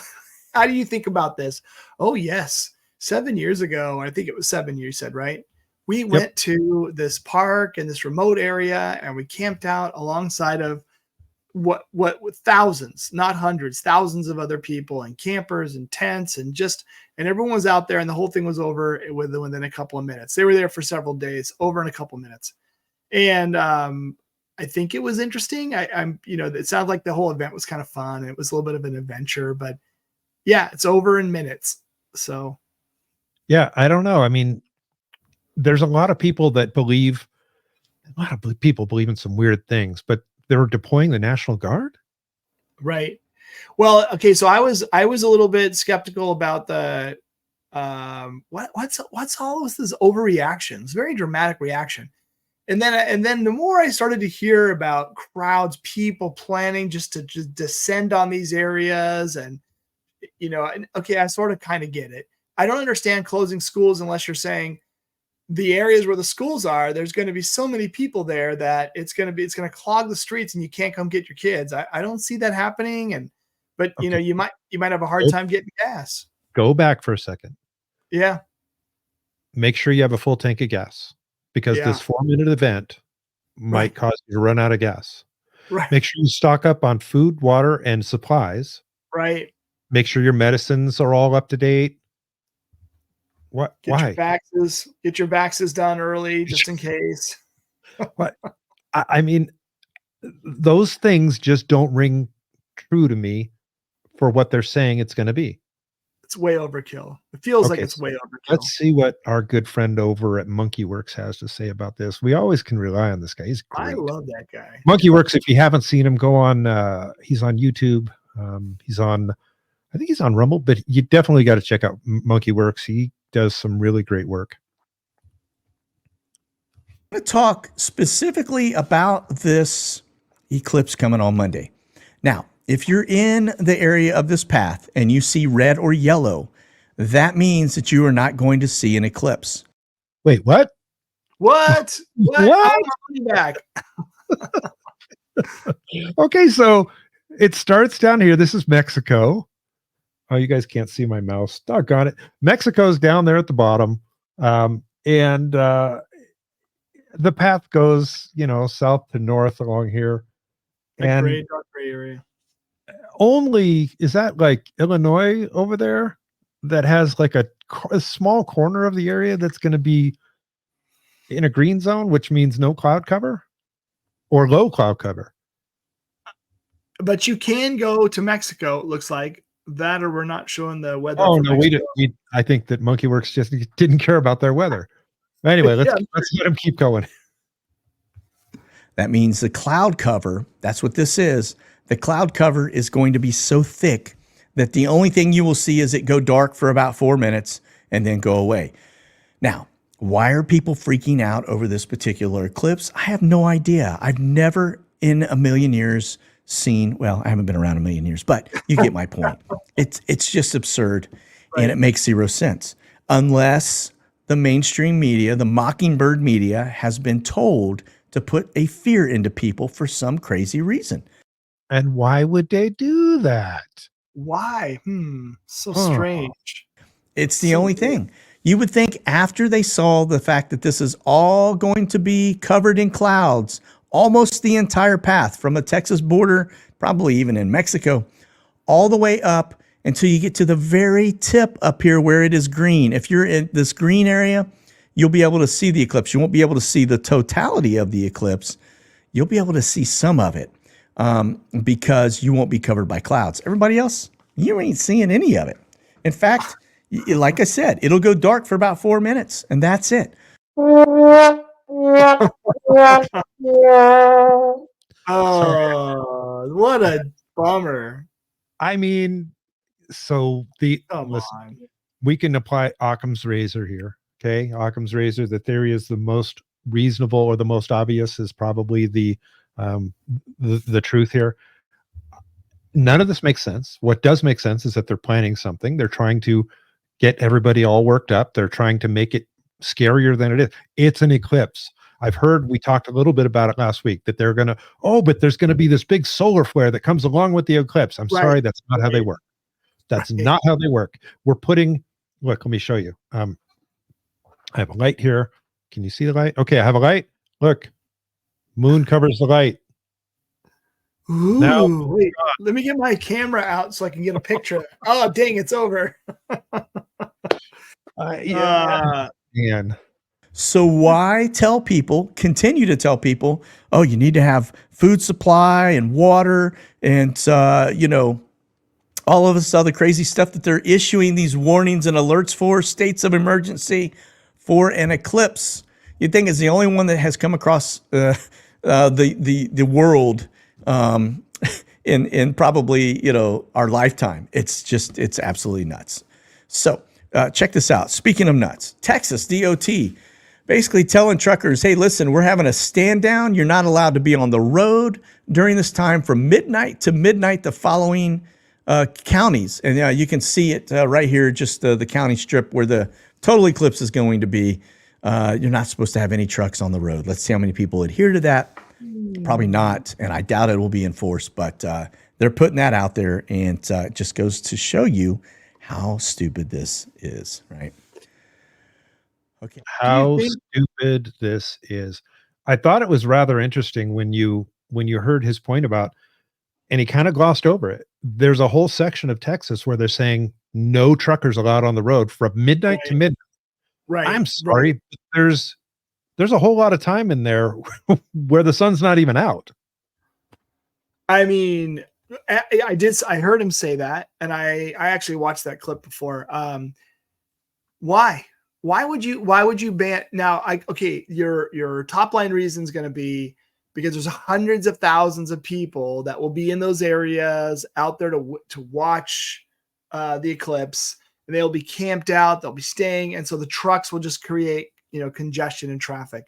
How do you think about this? Oh yes, 7 years ago, I think it was 7 years. You said right. We went to this park in this remote area, and we camped out alongside of what thousands, not hundreds, thousands of other people and campers and tents and everyone was out there, and the whole thing was over within a couple of minutes. They were there for several days, over in a couple of minutes. And I think it was interesting. It sounded like the whole event was kind of fun. It was a little bit of an adventure, but yeah, it's over in minutes. So Yeah, I don't know. I mean, there's a lot of people that believe, in some weird things, but they're deploying the National Guard. right. Well, okay. So I was a little bit skeptical about the what's all this overreaction. It's a very dramatic reaction. And then the more I started to hear about crowds, people planning just to descend on these areas, and okay, I sort of kind of get it. I don't understand closing schools unless you're saying the areas where the schools are, there's going to be so many people there that it's going to clog the streets and you can't come get your kids. I don't see that happening. But Okay. you might have a hard time getting gas. Go back for a second. Yeah. Make sure you have a full tank of gas, because Yeah. this 4-minute event might Right. cause you to run out of gas. Right. Make sure you stock up on food, water, and supplies. Right. Make sure your medicines are all up to date. What? Why? Get your vaxes done early just in case. What? I mean, those things just don't ring true to me for what they're saying it's going to be. It's way overkill. It feels like Okay, it's way overkill. Let's see what our good friend over at MonkeyWorks has to say about this. We always can rely on this guy. He's I great. love that guy. MonkeyWorks, if you haven't seen him, go on. He's on YouTube. I think he's on Rumble, but you definitely got to check out MonkeyWorks. He does some really great work. I'm going to talk specifically about this eclipse coming on Monday. Now, if you're in the area of this path and you see red or yellow, that means that you are not going to see an eclipse. Wait, what? What? What? Back. Okay, so it starts down here. This is Mexico. Oh, you guys can't see my mouse. Doggone it. Mexico's down there at the bottom. And the path goes, south to north along here. Dark gray area. Only, is that like Illinois over there that has like a small corner of the area that's going to be in a green zone, which means no cloud cover or low cloud cover? But you can go to Mexico, it looks like that, or we're not showing the weather. Oh, for no, Mexico. I think that MonkeyWorks just didn't care about their weather. Anyway, let's let them keep going. That means the cloud cover, that's what this is. The cloud cover is going to be so thick that the only thing you will see is it go dark for about 4 minutes and then go away. Now, why are people freaking out over this particular eclipse? I have no idea. I've never in a million years seen, well, I haven't been around a million years, but you get my point. It's just absurd, and it makes zero sense unless the mainstream media, the mockingbird media, has been told to put a fear into people for some crazy reason. And why would they do that? Why? So Huh. strange. It's the So only weird. thing. You would think after they saw the fact that this is all going to be covered in clouds, almost the entire path from the Texas border, probably even in Mexico, all the way up until you get to the very tip up here where it is green. If you're in this green area, you'll be able to see the eclipse. You won't be able to see the totality of the eclipse. You'll be able to see some of it because you won't be covered by clouds. Everybody else, you ain't seeing any of it. In fact, like I said, it'll go dark for about 4 minutes, and that's it. Oh, what a bummer. I mean, so Come listen, on. we can apply Occam's razor here. Okay. Occam's razor. The theory is the most reasonable or the most obvious is probably the truth here. None of this makes sense. What does make sense is that they're planning something. They're trying to get everybody all worked up. They're trying to make it scarier than it is. It's an eclipse. I've heard, we talked a little bit about it last week, that they're going to, but there's going to be this big solar flare that comes along with the eclipse. I'm Right. sorry, that's not how they work. That's Right. not how they work. We're putting, look, let me show you. I have a light here. Can you see the light? Okay, I have a light. Look, moon covers the light. Ooh, Now, wait, let me get my camera out so I can get a picture. Oh, dang, it's over. man. So why tell people, continue to tell people, oh, you need to have food supply and water and, all of this other crazy stuff that they're issuing these warnings and alerts for, states of emergency for an eclipse. You'd think it's the only one that has come across the world in probably, our lifetime. It's absolutely nuts. So check this out. Speaking of nuts, Texas DOT basically telling truckers, hey, listen, we're having a stand down. You're not allowed to be on the road during this time from midnight to midnight the following counties. And you can see it right here, just the county strip where the total eclipse is going to be. You're not supposed to have any trucks on the road. Let's see how many people adhere to that. Probably not. And I doubt it will be enforced, but they're putting that out there, and it just goes to show you how stupid this is, right? Okay. How stupid this is. I thought it was rather interesting when you heard his point about, and he kind of glossed over it. There's a whole section of Texas where they're saying no truckers allowed on the road from midnight to midnight. Right. I'm sorry, but there's a whole lot of time in there where the sun's not even out. I mean, I heard him say that, and I actually watched that clip before. Why would you ban now? Okay, your top line reason is going to be because there's hundreds of thousands of people that will be in those areas out there to watch the eclipse, and they'll be camped out, they'll be staying, and so the trucks will just create congestion and traffic.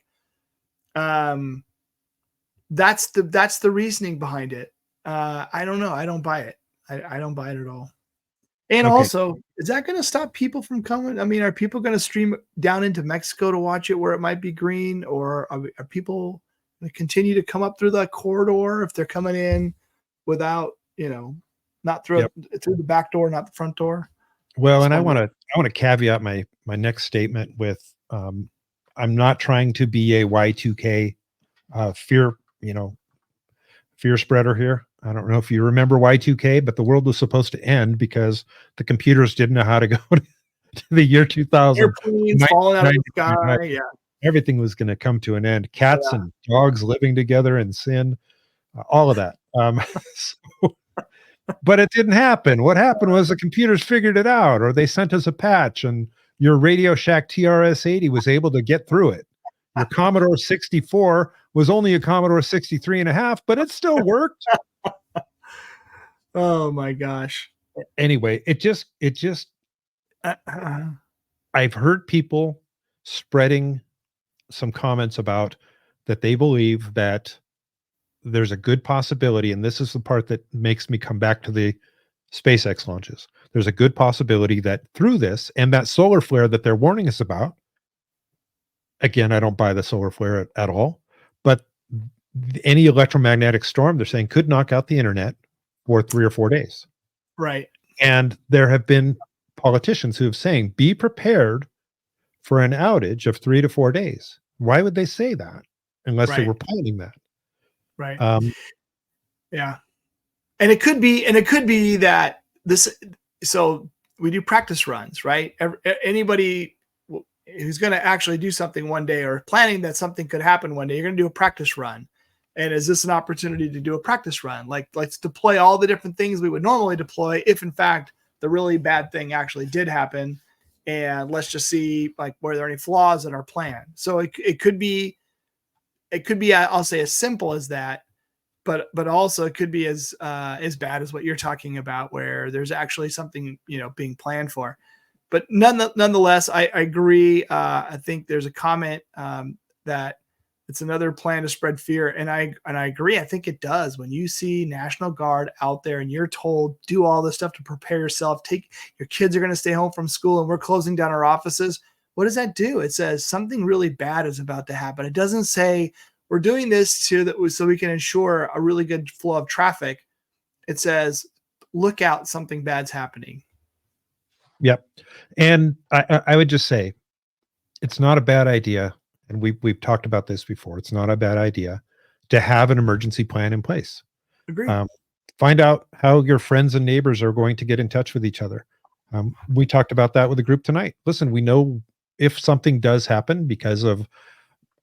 That's the reasoning behind it. I don't know. I don't buy it. I don't buy it at all. And Okay. also, is that going to stop people from coming? I mean, are people going to stream down into Mexico to watch it where it might be green, or are people going to continue to come up through that corridor if they're coming in without, not through through the back door, not the front door? Well, and I want to caveat my next statement with I'm not trying to be a Y2K fear spreader here. I don't know if you remember Y2K, but the world was supposed to end because the computers didn't know how to go to the year 2000. Airplanes falling out of the sky. Yeah. Everything was going to come to an end. Cats and dogs living together in sin, all of that. But it didn't happen. What happened was the computers figured it out, or they sent us a patch, and your Radio Shack TRS-80 was able to get through it. Your Commodore 64 was only a Commodore 63 and a half, but it still worked. Oh my gosh. Anyway, it just I've heard people spreading some comments about that they believe that there's a good possibility, and this is the part that makes me come back to the SpaceX launches. There's a good possibility that through this and that solar flare that they're warning us about, again, I don't buy the solar flare at all, but any electromagnetic storm, they're saying, could knock out the internet for 3 or 4 days. Right. And there have been politicians who have saying, be prepared for an outage of 3 to 4 days. Why would they say that unless they Right. were planning that? Right. Um, Yeah. And it could be that this, so we do practice runs, right? Anybody who's going to actually do something one day or planning that something could happen one day, you're going to do a practice run. And is this an opportunity to do a practice run? Like, let's deploy all the different things we would normally deploy if in fact the really bad thing actually did happen. And let's just see, like, were there any flaws in our plan? So it could be, I'll say, as simple as that, but also it could be as bad as what you're talking about, where there's actually something, being planned for. But nonetheless, I agree. I think there's a comment that it's another plan to spread fear, and I agree. I think it does. When you see National Guard out there and you're told, do all this stuff to prepare yourself, take your kids are going to stay home from school, and we're closing down our offices. What does that do? It says something really bad is about to happen. It doesn't say we're doing this so we can ensure a really good flow of traffic. It says, look out, something bad's happening. Yep. And I would just say it's not a bad idea. And we've talked about this before. It's not a bad idea to have an emergency plan in place. Agree. Find out how your friends and neighbors are going to get in touch with each other. We talked about that with the group tonight. Listen, we know if something does happen because of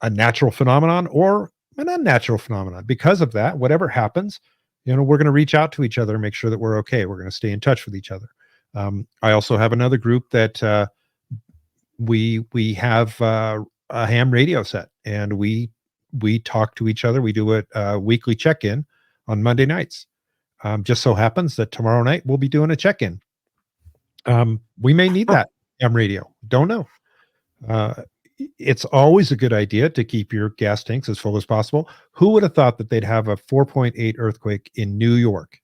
a natural phenomenon or an unnatural phenomenon, because of that, whatever happens, we're going to reach out to each other and make sure that we're okay. We're going to stay in touch with each other. I also have another group that we have a ham radio set, and we talk to each other. We do a weekly check-in on Monday nights. Just so happens that tomorrow night we'll be doing a check-in. We may need that ham radio. Don't know. It's always a good idea to keep your gas tanks as full as possible. Who would have thought that they'd have a 4.8 earthquake in New York?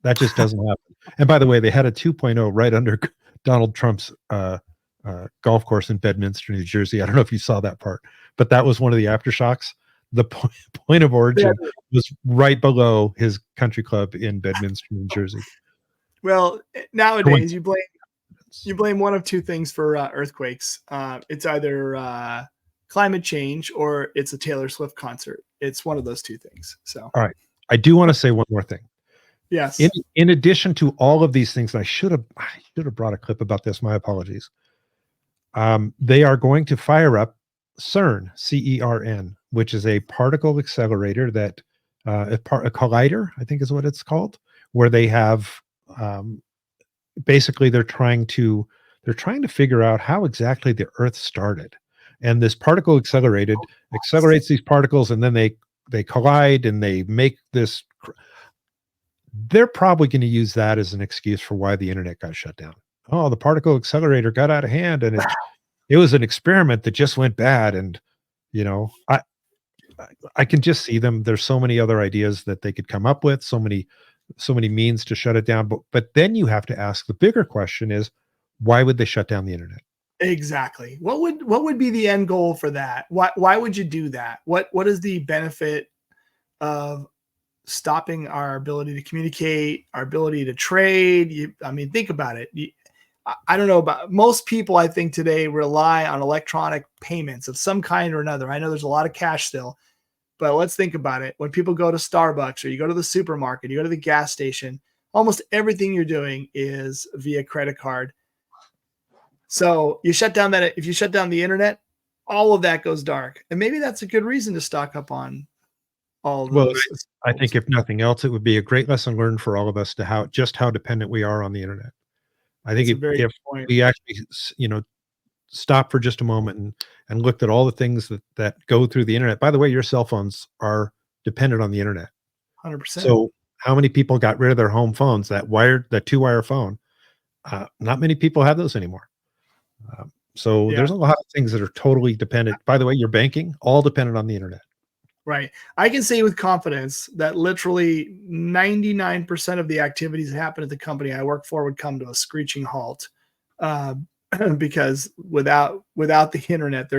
That just doesn't happen. And by the way, they had a 2.0 right under Donald Trump's golf course in Bedminster, New Jersey. I don't know if you saw that part, but that was one of the aftershocks. The point of origin was right below his country club in Bedminster, New Jersey. Well, nowadays you blame one of two things for earthquakes. It's either climate change or it's a Taylor Swift concert. It's one of those two things. So, all right. I do want to say one more thing. Yes. In addition to all of these things, and I should have brought a clip about this. My apologies. They are going to fire up CERN, CERN, which is a particle accelerator that a collider, I think is what it's called, where they have basically they're trying to figure out how exactly the Earth started. And this particle accelerates these particles, and then they collide and they make this. They're probably going to use that as an excuse for why the internet got shut down. Oh, the particle accelerator got out of hand, and it was an experiment that just went bad. And I can just see them. There's so many other ideas that they could come up with, so many means to shut it down. But then you have to ask the bigger question: is why would they shut down the internet? Exactly. What would be the end goal for that? Why would you do that? What is the benefit of stopping our ability to communicate, our ability to trade? Think about it. I don't know about most people. I think today rely on electronic payments of some kind or another. I know there's a lot of cash still, but let's think about it. When people go to Starbucks or you go to the supermarket, you go to the gas station, almost everything you're doing is via credit card. So if you shut down the internet, all of that goes dark. And maybe that's a good reason to stock up on all of those. Well, I think if nothing else, it would be a great lesson learned for all of us to how dependent we are on the internet. I think if we actually, stop for just a moment and looked at all the things that go through the internet. By the way, your cell phones are dependent on the internet. 100%. So how many people got rid of their home phones, that 2-wire phone? Not many people have those anymore. So there's a lot of things that are totally dependent. By the way, your banking, all dependent on the internet. Right. I can say with confidence that literally 99% of the activities that happen at the company I work for would come to a screeching halt because without the internet,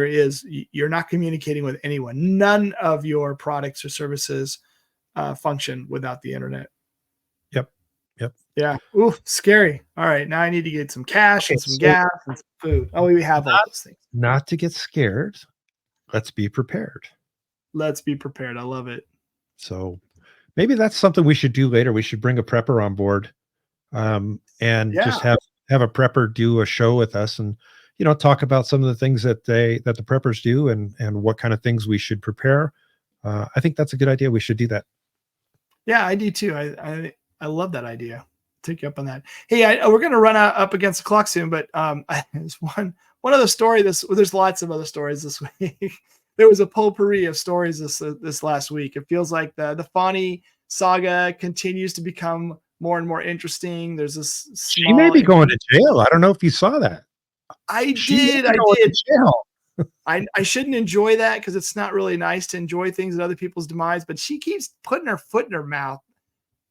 you're not communicating with anyone. None of your products or services function without the internet. Yep. Yep. Yeah. Ooh, scary. All right. Now I need to get some cash Okay, and some so gas and some food. Oh, we have all those things. not to get scared. Let's be prepared. Let's be prepared. I love it. So maybe that's something we should do later. We should bring a prepper on board, and just Yeah. have a prepper do a show with us, and talk about some of the things that the preppers do, and what kind of things we should prepare. I think that's a good idea. We should do that. Yeah, I do too. I love that idea. Take you up on that. Hey, we're going to run up against the clock soon, but there's one other story. There's lots of other stories this week. There was a potpourri of stories this last week. It feels like the Fani saga continues to become more and more interesting. There's this She may be going to jail. I don't know if you saw that. I She may did. be I going did. to jail. I shouldn't enjoy that because it's not really nice to enjoy things at other people's demise, but she keeps putting her foot in her mouth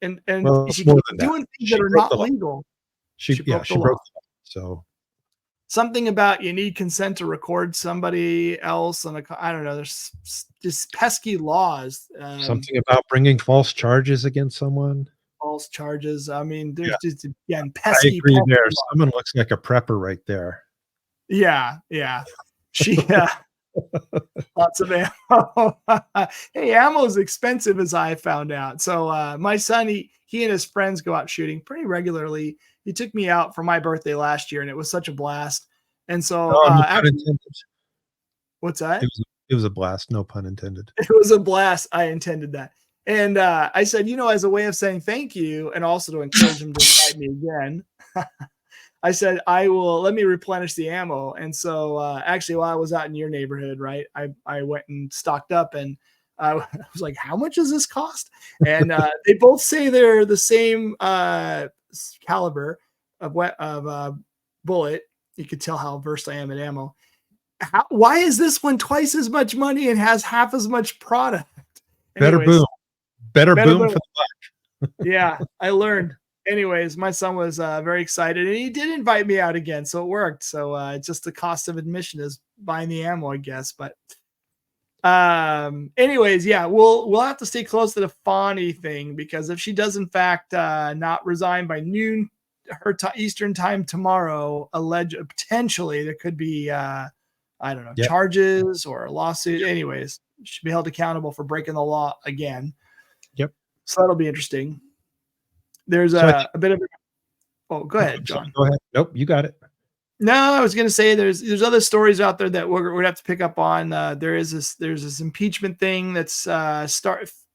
and Well, she more keeps than that. doing things She that are broke not the law. legal. She broke the law. So Something about you need consent to record somebody else on I don't know. There's just pesky laws. something about bringing false charges against someone. False charges. I mean, there's Yeah. just again I pesky. agree pesky there. laws. Someone looks like a prepper right there. Yeah. She lots of ammo. Hey, ammo is expensive, as I found out. So my son, he and his friends go out shooting pretty regularly. He took me out for my birthday last year, and it was such a blast. And so, Oh, no pun actually, intended. what's that? It was a blast. No pun intended. It was a blast. I intended that. And I said, as a way of saying thank you, and also to encourage him to invite me again, I said, let me replenish the ammo. And so actually, while I was out in your neighborhood, right, I went and stocked up, and I was like, how much does this cost? And they both say they're the same caliber of bullet. You could tell how versed I am in ammo. Why is this one twice as much money and has half as much product? Better Anyways, boom. Better boom for the buck. yeah, I learned. Anyways, my son was very excited, and he did invite me out again, so it worked. So just the cost of admission is buying the ammo, I guess. But anyways, yeah, we'll have to stay close to the Fani thing, because if she does in fact not resign by noon her Eastern time tomorrow, potentially there could be I don't know, charges or a lawsuit. Anyways, she'll be held accountable for breaking the law again. Yep. So that'll be interesting. There's a bit of. Oh, go ahead, John. Go ahead. Nope, you got it. No, I was going to say there's other stories out there that we're going to have to pick up on. There's this impeachment thing that's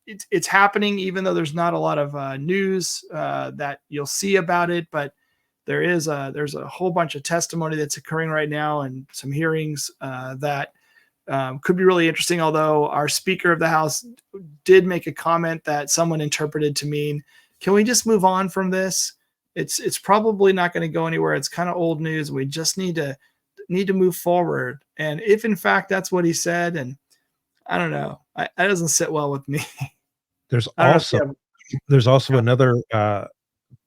it's happening, even though there's not a lot of news that you'll see about it. But there's a whole bunch of testimony that's occurring right now, and some hearings that could be really interesting. Although our Speaker of the House did make a comment that someone interpreted to mean, can we just move on from this? It's probably not going to go anywhere. It's kind of old news. We just need to move forward. And if in fact that's what he said, and I don't know, that doesn't sit well with me. There's also another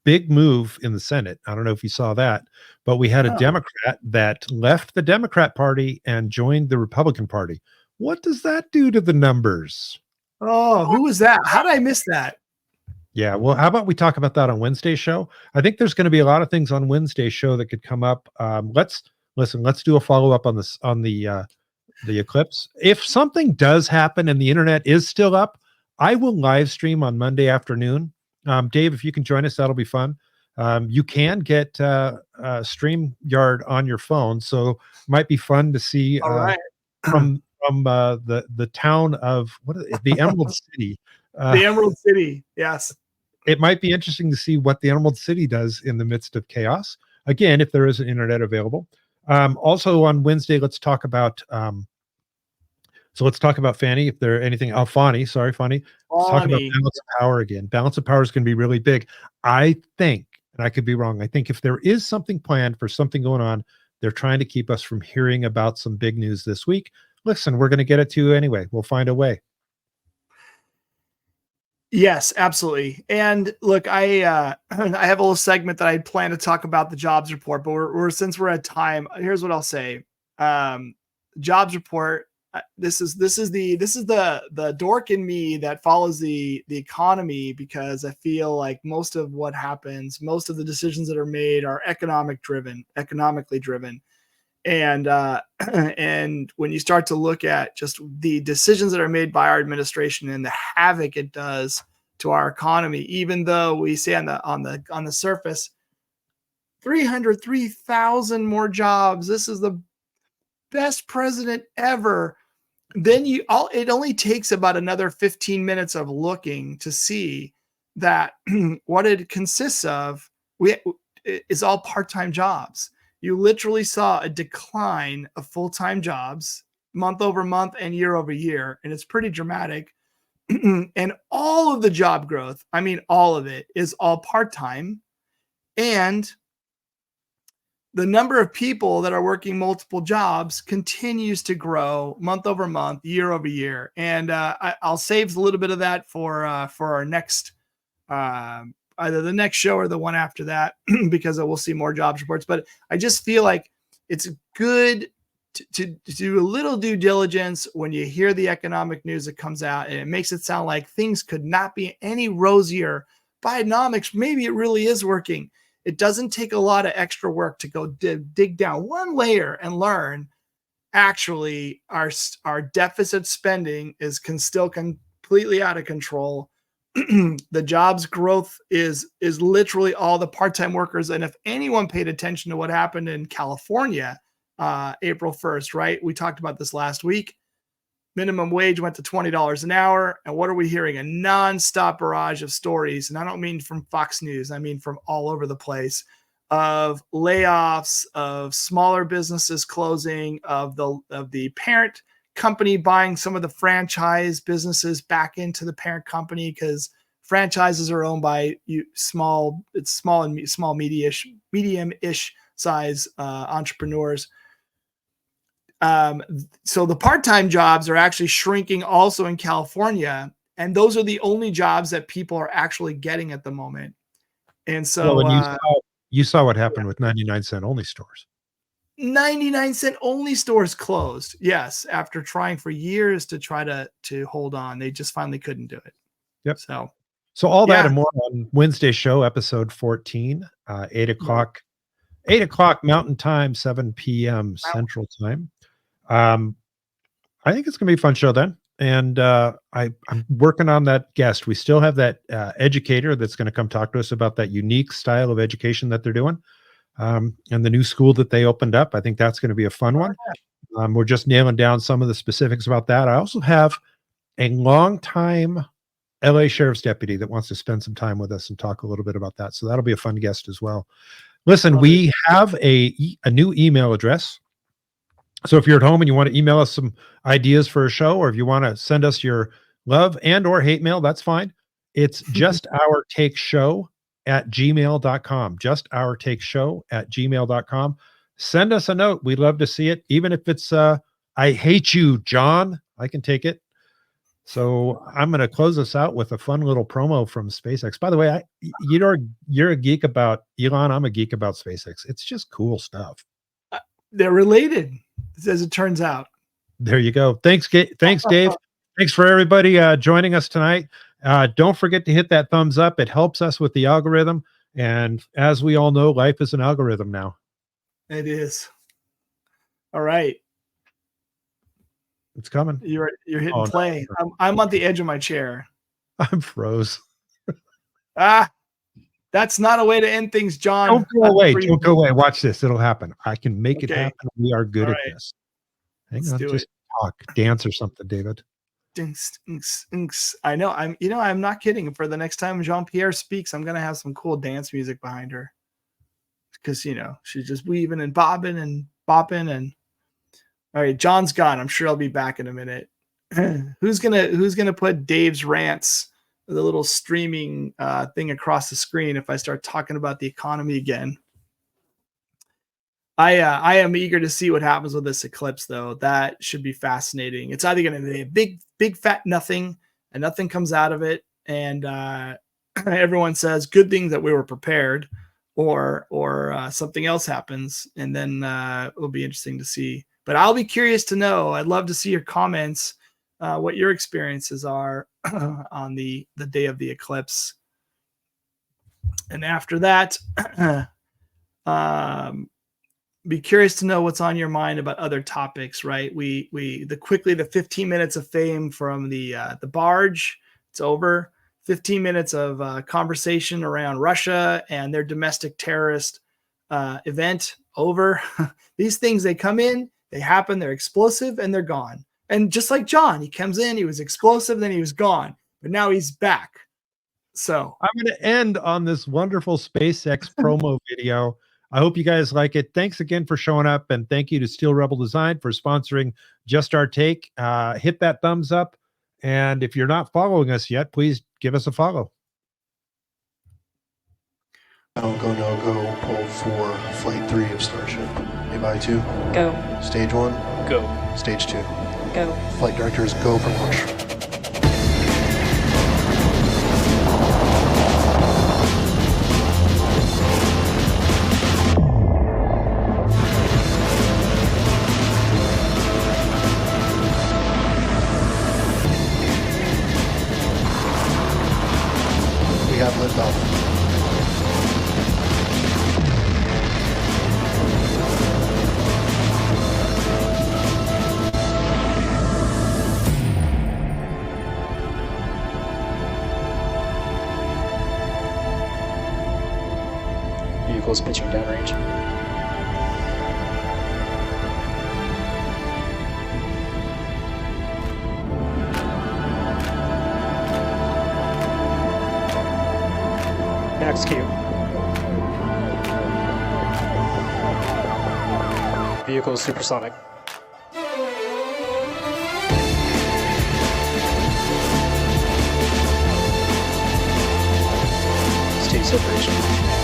big move in the Senate. I don't know if you saw that, but we had a Democrat that left the Democrat Party and joined the Republican Party. What does that do to the numbers? Oh, who was that? How did I miss that? Yeah, well, how about we talk about that on Wednesday's show? I think there's going to be a lot of things on Wednesday's show that could come up. Let's do a follow-up on this, on the eclipse. If something does happen and the internet is still up, I will live stream on Monday afternoon. Dave, if you can join us, that'll be fun. You can get StreamYard on your phone, so it might be fun to see from the town of the Emerald City. The Emerald City, yes. It might be interesting to see what the Emerald City does in the midst of chaos. Again, if there is an internet available. Also on Wednesday, let's talk about Fani. If there anything, Fani. Let's talk about balance of power again. Balance of power is going to be really big. I think, and I could be wrong, I think if there is something planned for something going on, they're trying to keep us from hearing about some big news this week. Listen, we're going to get it to you anyway. We'll find a way. Yes, absolutely. And look, I I have a little segment that I plan to talk about the jobs report, but since we're at time, here's what I'll say. Um, Jobs report. This is the dork in me that follows the economy, because I feel like most of what happens, most of the decisions that are made are economically driven. And and when you start to look at just the decisions that are made by our administration and the havoc it does to our economy, even though we say on the surface 303,000 more jobs, this is the best president ever, then it only takes about another 15 minutes of looking to see that what it consists of we is all part-time jobs. You literally saw a decline of full-time jobs month over month and year over year, and it's pretty dramatic. And all of the job growth, I mean all of it, is all part-time, and the number of people that are working multiple jobs continues to grow month over month, year over year. And I'll save a little bit of that for our next, either the next show or the one after that, because we'll see more jobs reports. But I just feel like it's good to do a little due diligence when you hear the economic news that comes out, and it makes it sound like things could not be any rosier. Bidenomics, maybe it really is working. It doesn't take a lot of extra work to go dig down one layer and learn actually our deficit spending still completely out of control. The jobs growth is literally all the part-time workers. And if anyone paid attention to what happened in California, April 1st, right? We talked about this last week. Minimum wage went to $20 an hour. And what are we hearing? A nonstop barrage of stories. And I don't mean from Fox News. I mean from all over the place, of layoffs, of smaller businesses closing, of the parent company buying some of the franchise businesses back into the parent company, because franchises are owned by medium-ish size entrepreneurs. So the part-time jobs are actually shrinking also in California, and those are the only jobs that people are actually getting at the moment. And so, Well, and you saw what happened with 99-cent only stores. 99-cent only stores closed. Yes, after trying for years to try to hold on, they just finally couldn't do it. Yep. So all that and more on Wednesday show, episode 14, 8 o'clock Mountain Time, 7 p.m. Central Time. I think it's going to be a fun show then. And I'm working on that guest. We still have that educator that's going to come talk to us about that unique style of education that they're doing, and the new school that they opened up. I think that's going to be a fun one. We're just nailing down some of the specifics about that. I also have a longtime LA Sheriff's deputy that wants to spend some time with us and talk a little bit about that. So that'll be a fun guest as well. Listen, we have a new email address. So if you're at home and you want to email us some ideas for a show, or if you want to send us your love and or hate mail, that's fine. It's justourtakeshow@gmail.com. Justourtakeshow@gmail.com. Send us a note. We'd love to see it. Even if it's I hate you, John, I can take it. So I'm going to close us out with a fun little promo from SpaceX. By the way, you're a geek about Elon. I'm a geek about SpaceX. It's just cool stuff. They're related, as it turns out. There you go. Thanks, Thanks, Dave. Thanks for everybody joining us tonight. Don't forget to hit that thumbs up. It helps us with the algorithm. And as we all know, life is an algorithm now. It is. All right. It's coming. You're hitting play. No. I'm on the edge of my chair. I'm froze. That's not a way to end things, John. Don't go away. Don't go away. Watch this. It'll happen. I can make it happen. We are good at this. Hang on. Just talk, dance or something, David. I know. I'm not kidding. For the next time Jean-Pierre speaks, I'm going to have some cool dance music behind her. Because, she's just weaving and bobbing and bopping. And all right, John's gone. I'm sure I'll be back in a minute. Who's gonna put Dave's rants, the little streaming thing across the screen if I start talking about the economy again? I am eager to see what happens with this eclipse, though. That should be fascinating. It's either going to be a big fat nothing, and nothing comes out of it, and everyone says good thing that we were prepared, or something else happens, and then it'll be interesting to see. But I'll be curious to know. I'd love to see your comments, what your experiences are on the day of the eclipse. And after that, be curious to know what's on your mind about other topics, right? The 15 minutes of fame from the barge, it's over. 15 minutes of conversation around Russia and their domestic terrorist event, over. These things, they come in, they happen, they're explosive, and they're gone. And just like John, he comes in, he was explosive, then he was gone, but now he's back. So I'm going to end on this wonderful SpaceX promo video. I hope you guys like it. Thanks again for showing up, and thank you to Steel Rebel Design for sponsoring Just Our Take. Hit that thumbs up, and if you're not following us yet, please give us a follow. No go, pull 4, flight 3 of Starship. Levi 2. Go. Stage 1. Go. Stage 2. Go. Flight directors, go for launch. We have liftoff. Vehicles pitching downrange. Execute. Vehicle supersonic. Stage separation.